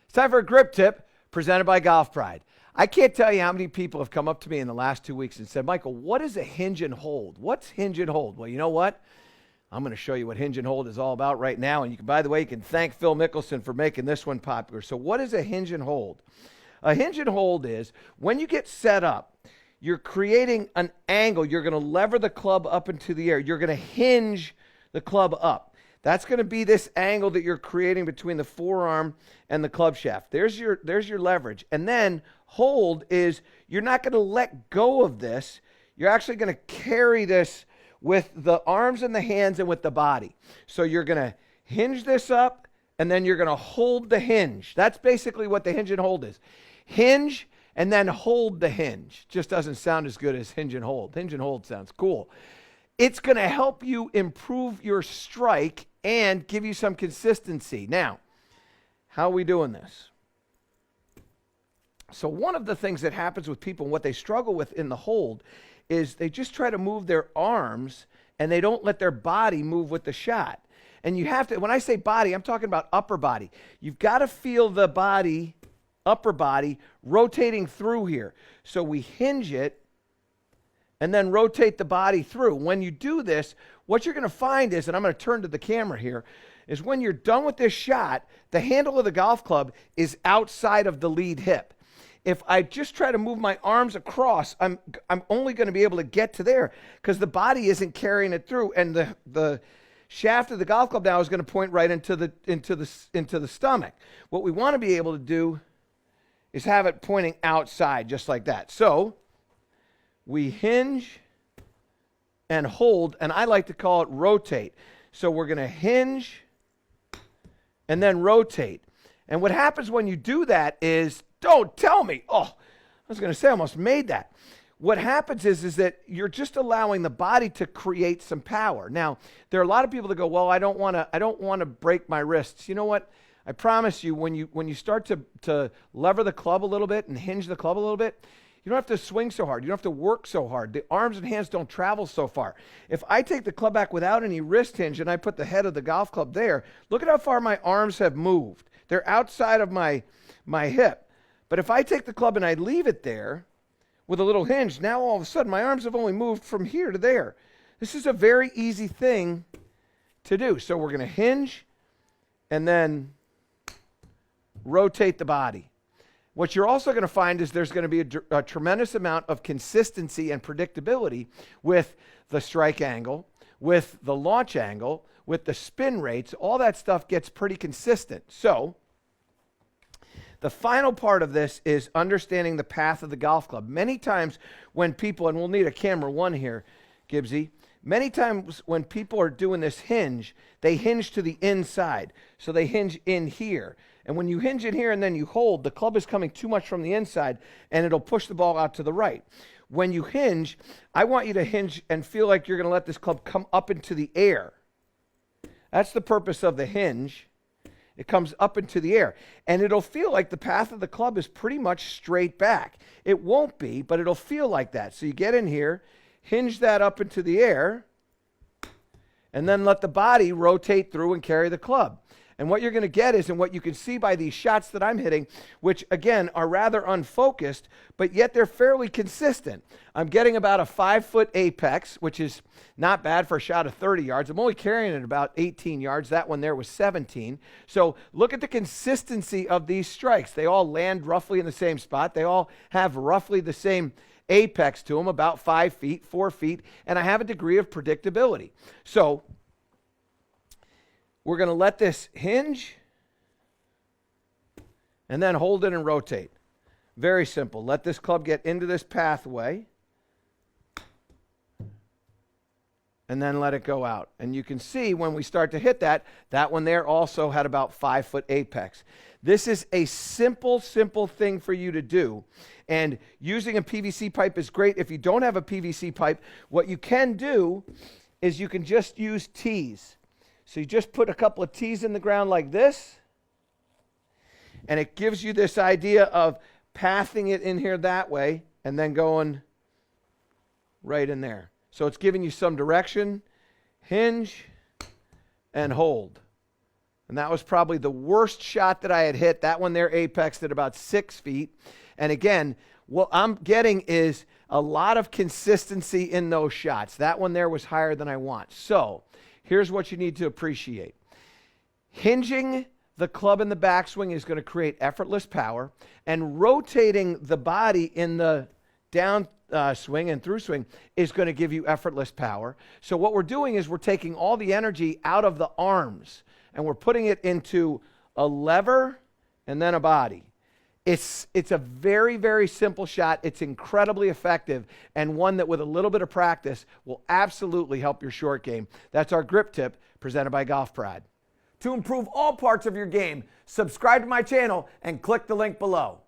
It's time for a grip tip presented by Golf Pride. I can't tell you how many people have come up to me in the last 2 weeks and said, Michael, what is a hinge and hold? What's hinge and hold? Well, you know what? I'm going to show you what hinge and hold is all about right now. And you can, by the way, you can thank Phil Mickelson for making this one popular. So what is a hinge and hold? A hinge and hold is when you get set up, you're creating an angle. You're going to lever the club up into the air. You're going to hinge the club up. That's going to be this angle that you're creating between the forearm and the club shaft. There's your leverage. And then hold is you're not going to let go of this. You're actually going to carry this with the arms and the hands and with the body. So you're going to hinge this up and then you're going to hold the hinge. That's basically what the hinge and hold is. Hinge and then hold the hinge. Just doesn't sound as good as hinge and hold. Hinge and hold sounds cool. It's going to help you improve your strike and give you some consistency. Now, how are we doing this? So one of the things that happens with people and what they struggle with in the hold is they just try to move their arms and they don't let their body move with the shot. And you have to, when I say body, I'm talking about upper body. You've got to feel the body, upper body, rotating through here. So we hinge it and then rotate the body through. When you do this, what you're going to find is, and I'm going to turn to the camera here, is when you're done with this shot, the handle of the golf club is outside of the lead hip. If I just try to move my arms across, I'm only going to be able to get to there because the body isn't carrying it through, and the shaft of the golf club now is going to point right into the stomach. What we want to be able to do is have it pointing outside, just like that. So we hinge and hold, and I like to call it rotate. So we're going to hinge and then rotate. And what happens when you do that is, don't tell me, oh, I was going to say I almost made that. What happens is that you're just allowing the body to create some power. Now, there are a lot of people that go, well, I don't want to break my wrists. You know what? I promise you, when you start to lever the club a little bit and hinge the club a little bit, you don't have to swing so hard. You don't have to work so hard. The arms and hands don't travel so far. If I take the club back without any wrist hinge and I put the head of the golf club there, look at how far my arms have moved. They're outside of my hip. But if I take the club and I leave it there with a little hinge, now all of a sudden my arms have only moved from here to there. This is a very easy thing to do. So we're going to hinge and then rotate the body. What you're also going to find is there's going to be a tremendous amount of consistency and predictability with the strike angle, with the launch angle, with the spin rates. All that stuff gets pretty consistent. So the final part of this is understanding the path of the golf club. Many times when people, and we'll need a camera one here, Gibbsy, many times when people are doing this hinge, they hinge to the inside. So they hinge in here. And when you hinge in here and then you hold, the club is coming too much from the inside and it'll push the ball out to the right. When you hinge, I want you to hinge and feel like you're going to let this club come up into the air. That's the purpose of the hinge. It comes up into the air. And it'll feel like the path of the club is pretty much straight back. It won't be, but it'll feel like that. So you get in here, hinge that up into the air, and then let the body rotate through and carry the club. And what you're going to get is, and what you can see by these shots that I'm hitting, which again are rather unfocused, but yet they're fairly consistent. I'm getting about a 5-foot apex, which is not bad for a shot of 30 yards. I'm only carrying it about 18 yards. That one there was 17. So look at the consistency of these strikes. They all land roughly in the same spot. They all have roughly the same apex to them, about 5 feet, 4 feet, and I have a degree of predictability. So we're going to let this hinge and then hold it and rotate. Very simple. Let this club get into this pathway and then let it go out. And you can see when we start to hit that one there also had about 5-foot apex. This is a simple thing for you to do. And using a PVC pipe is great. If you don't have a PVC pipe, what you can do is you can just use tees. So you just put a couple of tees in the ground like this, and it gives you this idea of pathing it in here that way and then going right in there. So it's giving you some direction, hinge, and hold. And that was probably the worst shot that I had hit. That one there apexed at about 6 feet. And again, what I'm getting is a lot of consistency in those shots. That one there was higher than I want. So here's what you need to appreciate. Hinging the club in the backswing is going to create effortless power, and rotating the body in the down swing and through swing is going to give you effortless power. So what we're doing is we're taking all the energy out of the arms and we're putting it into a lever and then a body. It's a very, very simple shot. It's incredibly effective, and one that with a little bit of practice will absolutely help your short game. That's our grip tip presented by Golf Pride. To improve all parts of your game, subscribe to my channel and click the link below.